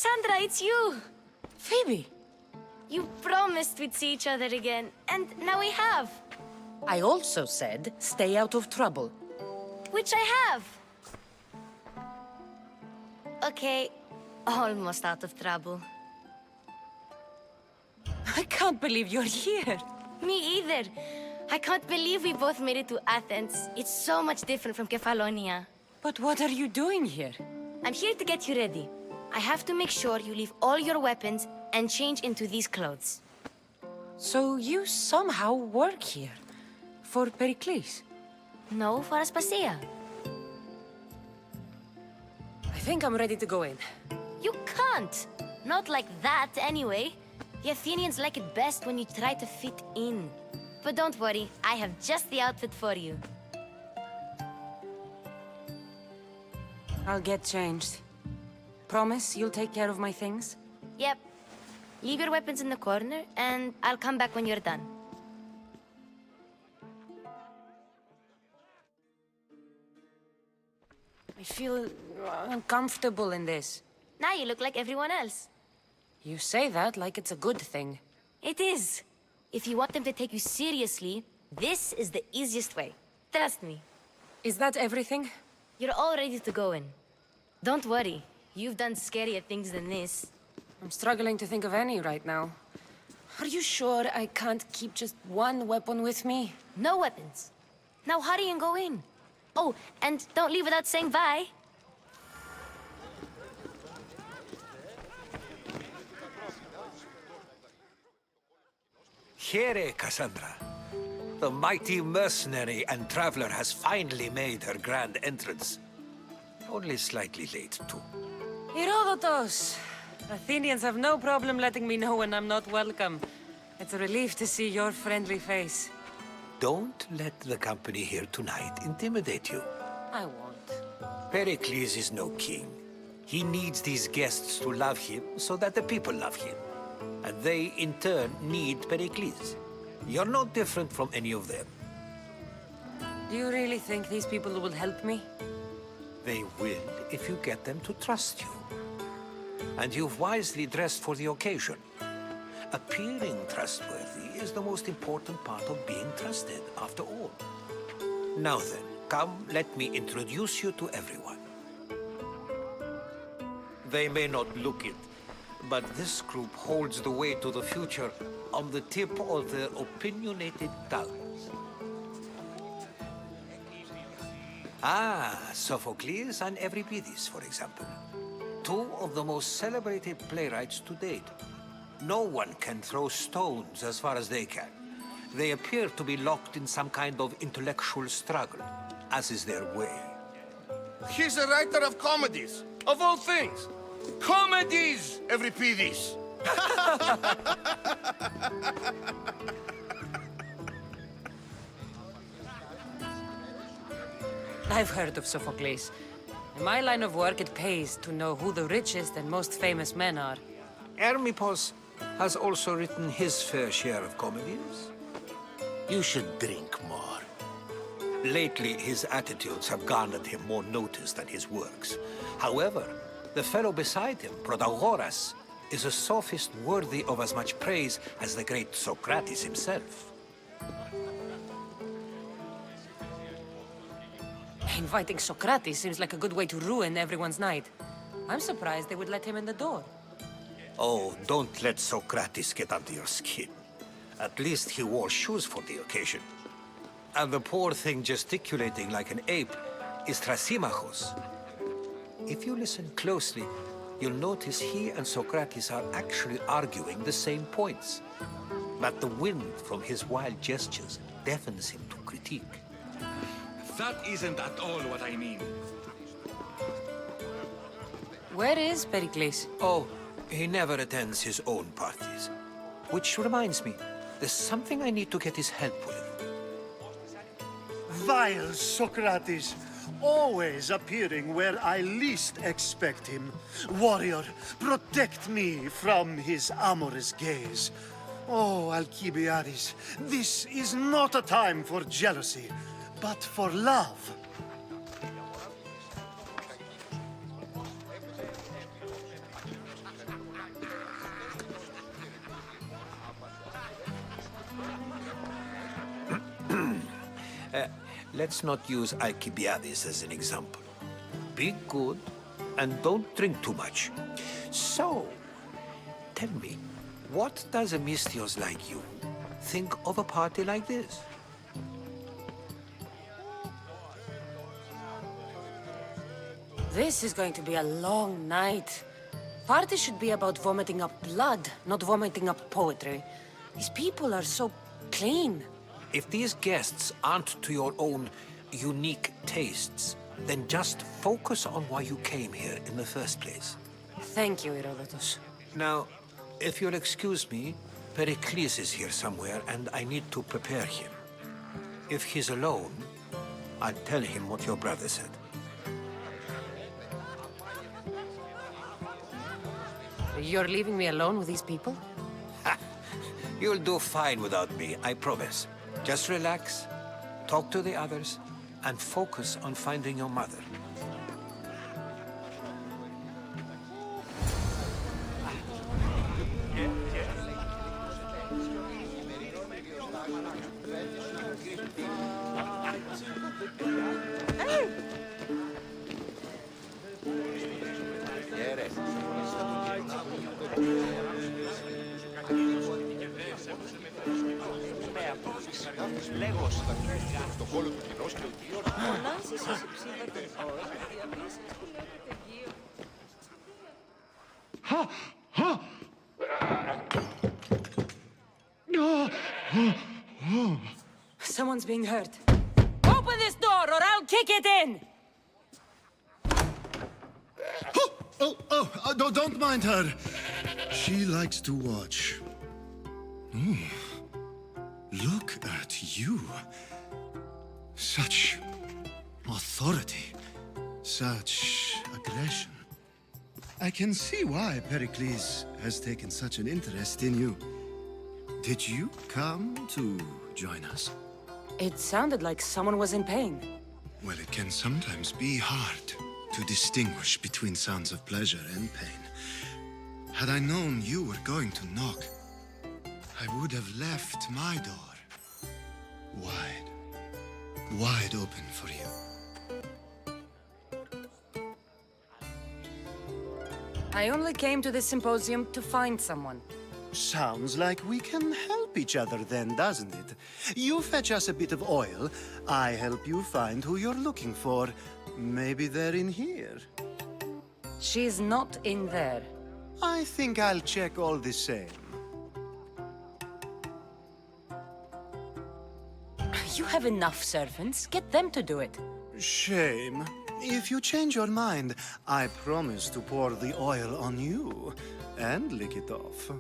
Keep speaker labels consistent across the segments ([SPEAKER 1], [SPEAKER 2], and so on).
[SPEAKER 1] Cassandra, it's you!
[SPEAKER 2] Phoebe!
[SPEAKER 1] You promised we'd see each other again, and now we have.
[SPEAKER 2] I also said, stay out of trouble.
[SPEAKER 1] Which I have. Okay, almost out of trouble.
[SPEAKER 2] I can't believe you're here.
[SPEAKER 1] Me either. I can't believe we both made it to Athens. It's so much different from Kefalonia.
[SPEAKER 2] But what are you doing here?
[SPEAKER 1] I'm here to get you ready. I have to make sure you leave all your weapons and change into these clothes.
[SPEAKER 2] So you somehow work here? For Pericles?
[SPEAKER 1] No, for Aspasia.
[SPEAKER 2] I think I'm ready to go in.
[SPEAKER 1] You can't! Not like that, anyway. The Athenians like it best when you try to fit in. But don't worry, I have just the outfit for you.
[SPEAKER 2] I'll get changed. Promise you'll take care of my things?
[SPEAKER 1] Yep. Leave your weapons in the corner, and I'll come back when you're done.
[SPEAKER 2] I feel uncomfortable in this.
[SPEAKER 1] Now you look like everyone else.
[SPEAKER 2] You say that like it's a good thing.
[SPEAKER 1] It is. If you want them to take you seriously, this is the easiest way. Trust me.
[SPEAKER 2] Is that everything?
[SPEAKER 1] You're all ready to go in. Don't worry. You've done scarier things than this.
[SPEAKER 2] I'm struggling to think of any right now. Are you sure I can't keep just one weapon with me?
[SPEAKER 1] No weapons. Now hurry and go in. Oh, and don't leave without saying bye.
[SPEAKER 3] Here, Cassandra. The mighty mercenary and traveler has finally made her grand entrance. Only slightly late, too.
[SPEAKER 2] Herodotos! Athenians have no problem letting me know when I'm not welcome. It's a relief to see your friendly face.
[SPEAKER 3] Don't let the company here tonight intimidate you.
[SPEAKER 2] I won't.
[SPEAKER 3] Pericles is no king. He needs these guests to love him so that the people love him. And they, in turn, need Pericles. You're no different from any of them.
[SPEAKER 2] Do you really think these people will help me?
[SPEAKER 3] They will if you get them to trust you. And you've wisely dressed for the occasion. Appearing trustworthy is the most important part of being trusted, after all. Now then, come, let me introduce you to everyone. They may not look it, but this group holds the way to the future on the tip of their opinionated tongues. Ah, Sophocles and Euripides, for example. Two of the most celebrated playwrights to date. No one can throw stones as far as they can. They appear to be locked in some kind of intellectual struggle, as is their way.
[SPEAKER 4] He's a writer of comedies, of all things. Comedies, Euripides!
[SPEAKER 2] I've heard of Sophocles. In my line of work, it pays to know who the richest and most famous men are.
[SPEAKER 3] Hermippos has also written his fair share of comedies. You should drink more. Lately, his attitudes have garnered him more notice than his works. However, the fellow beside him, Protagoras, is a sophist worthy of as much praise as the great Socrates himself.
[SPEAKER 2] Inviting Socrates seems like a good way to ruin everyone's night. I'm surprised they would let him in the door.
[SPEAKER 3] Oh, don't let Socrates get under your skin. At least he wore shoes for the occasion. And the poor thing gesticulating like an ape is Thrasymachos. If you listen closely, you'll notice he and Socrates are actually arguing the same points. But the wind from his wild gestures deafens him to critique.
[SPEAKER 4] That isn't at all what I mean.
[SPEAKER 2] Where is Pericles?
[SPEAKER 3] Oh, he never attends his own parties. Which reminds me, there's something I need to get his help with.
[SPEAKER 5] Vile Socrates, always appearing where I least expect him. Warrior, protect me from his amorous gaze. Oh, Alcibiades, this is not a time for jealousy, but for love.
[SPEAKER 3] let's not use Alcibiades as an example. Be good and don't drink too much. So, tell me, what does a Mystios like you think of a party like this?
[SPEAKER 2] This is going to be a long night. Party should be about vomiting up blood, not vomiting up poetry. These people are so clean.
[SPEAKER 3] If these guests aren't to your own unique tastes, then just focus on why you came here in the first place.
[SPEAKER 2] Thank you, Herodotus.
[SPEAKER 3] Now, if you'll excuse me, Pericles is here somewhere, and I need to prepare him. If he's alone, I'll tell him what your brother said.
[SPEAKER 2] You're leaving me alone with these people?
[SPEAKER 3] You'll do fine without me, I promise. Just relax, talk to the others, and focus on finding your mother.
[SPEAKER 2] Someone's being hurt. Open this door or I'll kick it in!
[SPEAKER 5] Don't mind her. She likes to watch. Look at you. Such authority. Such aggression. I can see why Pericles has taken such an interest in you. Did you come to join us?
[SPEAKER 2] It sounded like someone was in pain.
[SPEAKER 5] Well, it can sometimes be hard to distinguish between sounds of pleasure and pain. Had I known you were going to knock, I would have left my door wide open for you.
[SPEAKER 2] I only came to this symposium to find someone.
[SPEAKER 5] Sounds like we can help each other then, doesn't it? You fetch us a bit of oil, I help you find who you're looking for. Maybe they're in here.
[SPEAKER 2] She's not in there.
[SPEAKER 5] I think I'll check all the same.
[SPEAKER 2] You have enough servants. Get them to do it.
[SPEAKER 5] Shame. If you change your mind, I promise to pour the oil on you and lick it off.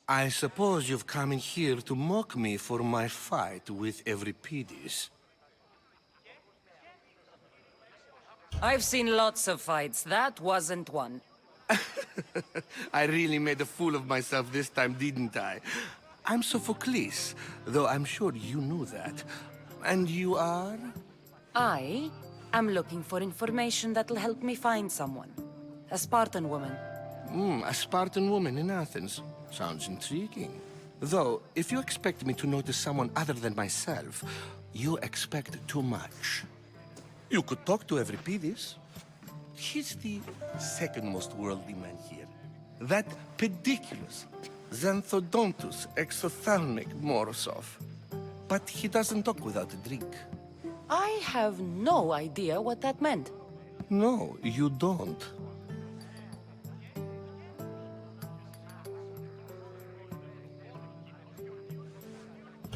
[SPEAKER 4] I suppose you've come in here to mock me for my fight with Euripides.
[SPEAKER 2] I've seen lots of fights. That wasn't one.
[SPEAKER 4] I really made a fool of myself this time, didn't I? I'm Sophocles, though I'm sure you knew that. And you are?
[SPEAKER 2] I am looking for information that'll help me find someone. A Spartan woman.
[SPEAKER 4] A Spartan woman in Athens. Sounds intriguing. Though, if you expect me to notice someone other than myself, you expect too much. You could talk to Euripides. He's the second most worldly man here. That pediculous Xanthodontus exophthalmic Morosov. But he doesn't talk without a drink.
[SPEAKER 2] I have no idea what that meant.
[SPEAKER 4] No, you don't.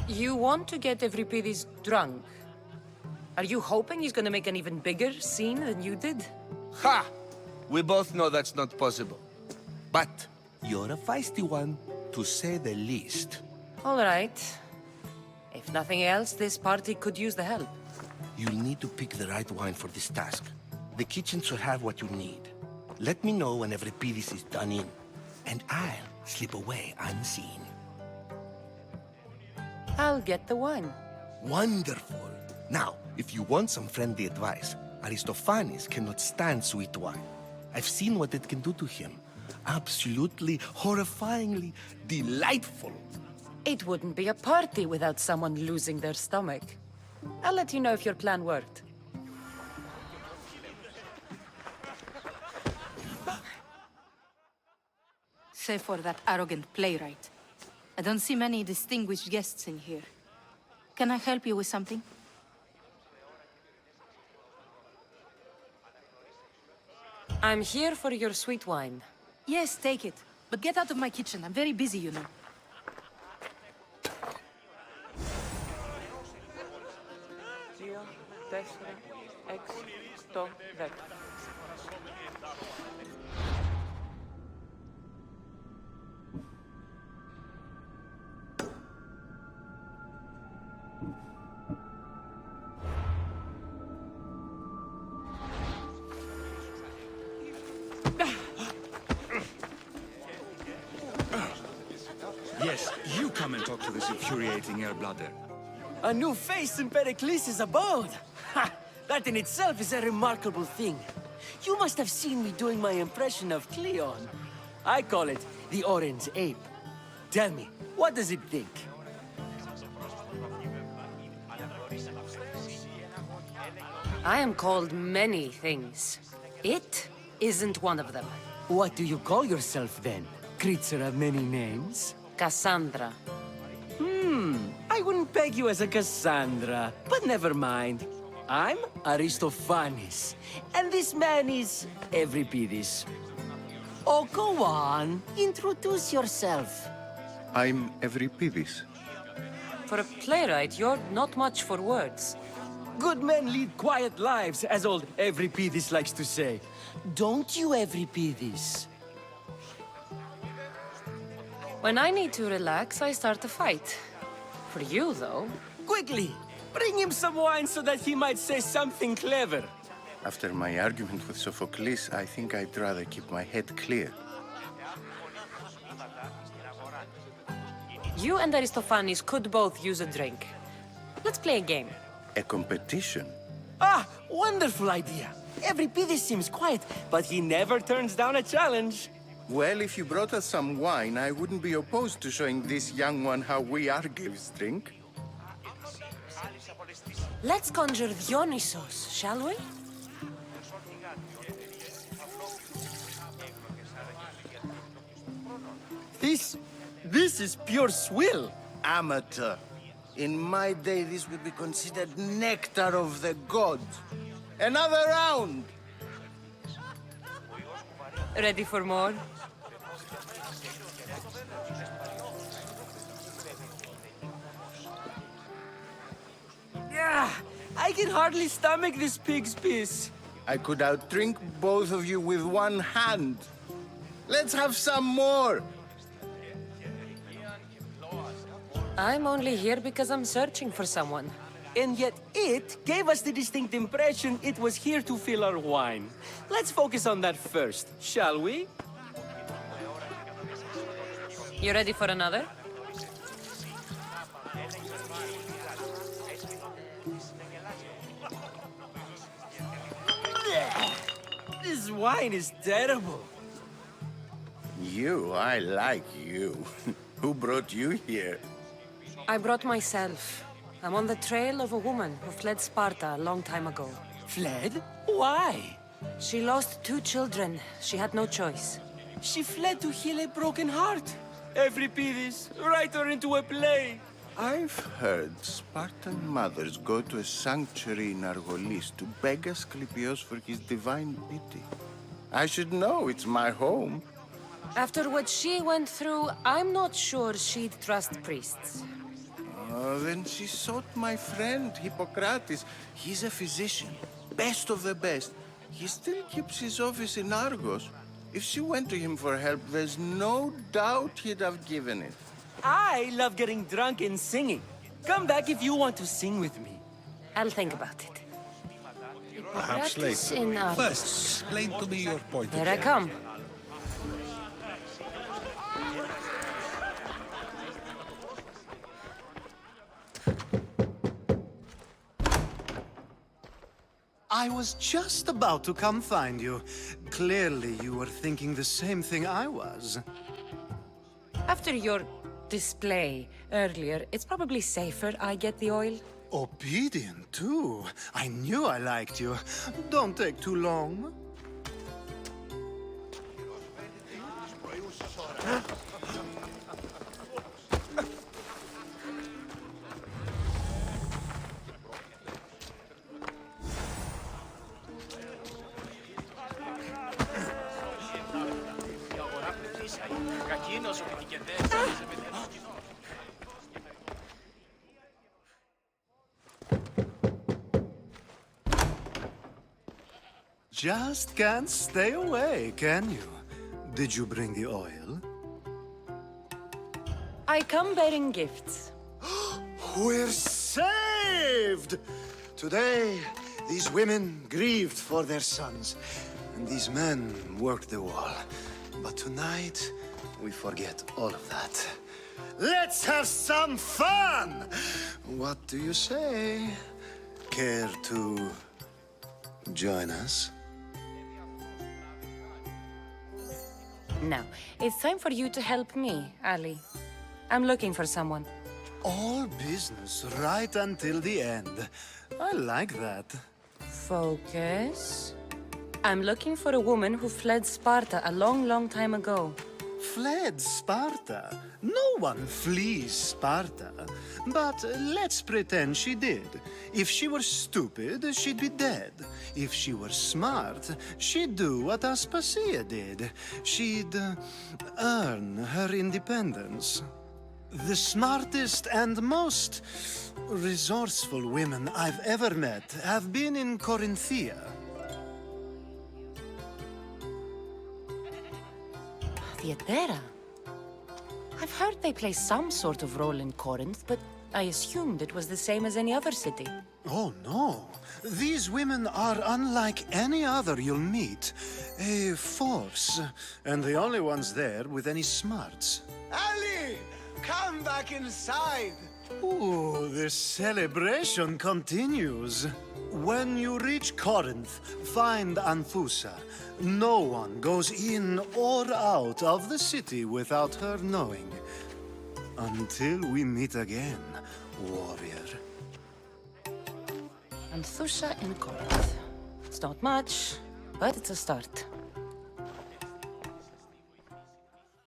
[SPEAKER 2] You want to get Euripides drunk? Are you hoping he's gonna make an even bigger scene than you did?
[SPEAKER 4] Ha! We both know that's not possible. But you're a feisty one, to say the least.
[SPEAKER 2] All right. If nothing else, this party could use the help.
[SPEAKER 4] You'll need to pick the right wine for this task. The kitchen should have what you need. Let me know when Euripides is done in, and I'll slip away unseen.
[SPEAKER 2] I'll get the wine.
[SPEAKER 4] Wonderful. Now, if you want some friendly advice, Aristophanes cannot stand sweet wine. I've seen what it can do to him. Absolutely, horrifyingly delightful.
[SPEAKER 2] It wouldn't be a party without someone losing their stomach. I'll let you know if your plan worked.
[SPEAKER 6] Save for that arrogant playwright. I don't see many distinguished guests in here. Can I help you with something?
[SPEAKER 2] I'm here for your sweet wine.
[SPEAKER 6] Yes, take it. But get out of my kitchen. I'm very busy, you know.
[SPEAKER 7] Yes, you come and talk to this infuriating airbladder.
[SPEAKER 8] A new face in PERİKLES'S abode! Ha! That in itself is a remarkable thing. You must have seen me doing my impression of Cleon. I call it the Orange Ape. Tell me, what does it think?
[SPEAKER 2] I am called many things. It isn't one of them.
[SPEAKER 8] What do you call yourself then? Creature of many names?
[SPEAKER 2] Cassandra.
[SPEAKER 8] I wouldn't peg you as a Cassandra, but never mind. I'm Aristophanes, and this man is Euripides. Oh, go on. Introduce yourself.
[SPEAKER 9] I'm Euripides.
[SPEAKER 2] For a playwright, you're not much for words.
[SPEAKER 8] Good men lead quiet lives, as old Euripides likes to say. Don't you, Euripides?
[SPEAKER 2] When I need to relax, I start a fight. For you, though...
[SPEAKER 8] Quickly! Bring him some wine so that he might say something clever.
[SPEAKER 9] After my argument with Sophocles, I think I'd rather keep my head clear.
[SPEAKER 2] You and Aristophanes could both use a drink. Let's play a game.
[SPEAKER 9] A competition?
[SPEAKER 8] Ah, wonderful idea. Euripides seems quiet, but he never turns down a challenge.
[SPEAKER 9] Well, if you brought us some wine, I wouldn't be opposed to showing this young one how we Argives drink.
[SPEAKER 2] Let's conjure Dionysos, shall we?
[SPEAKER 8] This is pure swill.
[SPEAKER 10] Amateur. In my day, this would be considered nectar of the gods. Another round!
[SPEAKER 2] Ready for more?
[SPEAKER 8] Yeah, I can hardly stomach this pig's piss.
[SPEAKER 10] I could outdrink both of you with one hand. Let's have some more!
[SPEAKER 2] I'm only here because I'm searching for someone.
[SPEAKER 8] And yet it gave us the distinct impression it was here to fill our wine. Let's focus on that first, shall we?
[SPEAKER 2] You ready for another?
[SPEAKER 8] This wine is terrible.
[SPEAKER 10] You, I like you. Who brought you here?
[SPEAKER 2] I brought myself. I'm on the trail of a woman who fled Sparta a long time ago.
[SPEAKER 8] Fled? Why?
[SPEAKER 2] She lost 2 children. She had no choice.
[SPEAKER 8] She fled to heal a broken heart. Euripides, write her into a play.
[SPEAKER 9] I've heard Spartan mothers go to a sanctuary in Argolis to beg Asclepios for his divine pity. I should know, it's my home.
[SPEAKER 2] After what she went through, I'm not sure she'd trust priests.
[SPEAKER 9] Then she sought my friend, Hippocrates. He's a physician, best of the best. He still keeps his office in Argos. If she went to him for help, there's no doubt he'd have given it.
[SPEAKER 8] I love getting drunk and singing. Come back if you want to sing with me.
[SPEAKER 2] I'll think about it.
[SPEAKER 3] Perhaps
[SPEAKER 2] Practice
[SPEAKER 3] later.
[SPEAKER 2] in Argos.
[SPEAKER 3] First, explain to me your point of
[SPEAKER 2] Here I
[SPEAKER 3] view.
[SPEAKER 2] come.
[SPEAKER 5] I was just about to come find you. Clearly, you were thinking the same thing I was.
[SPEAKER 2] After your display earlier, it's probably safer I get the oil.
[SPEAKER 5] Obedient, too. I knew I liked you. Don't take too long. Just can't stay away, can you? Did you bring the oil?
[SPEAKER 2] I come bearing gifts.
[SPEAKER 5] We're saved! Today, these women grieved for their sons, and these men worked the wall. But tonight, we forget all of that. Let's have some fun! What do you say? Care to join us?
[SPEAKER 2] Now, it's time for you to help me, Ali. I'm looking for someone.
[SPEAKER 5] All business right until the end. I like that.
[SPEAKER 2] Focus. I'm looking for a woman who fled Sparta a long, long time ago.
[SPEAKER 5] Fled Sparta? No one flees Sparta. But let's pretend she did. If she were stupid, she'd be dead. If she were smart, she'd do what Aspasia did. She'd earn her independence. The smartest and most resourceful women I've ever met have been in Corinthia.
[SPEAKER 2] Theatera? I've heard they play some sort of role in Corinth, but I assumed it was the same as any other city.
[SPEAKER 5] Oh, no. These women are unlike any other you'll meet. A force, and the only ones there with any smarts.
[SPEAKER 10] Ali! Come back inside!
[SPEAKER 5] Ooh, the celebration continues. When you reach Corinth, find Anthusa. No one goes in or out of the city without her knowing. Until we meet again, warrior.
[SPEAKER 2] Anthusa in Corinth. It's not much, but it's a start.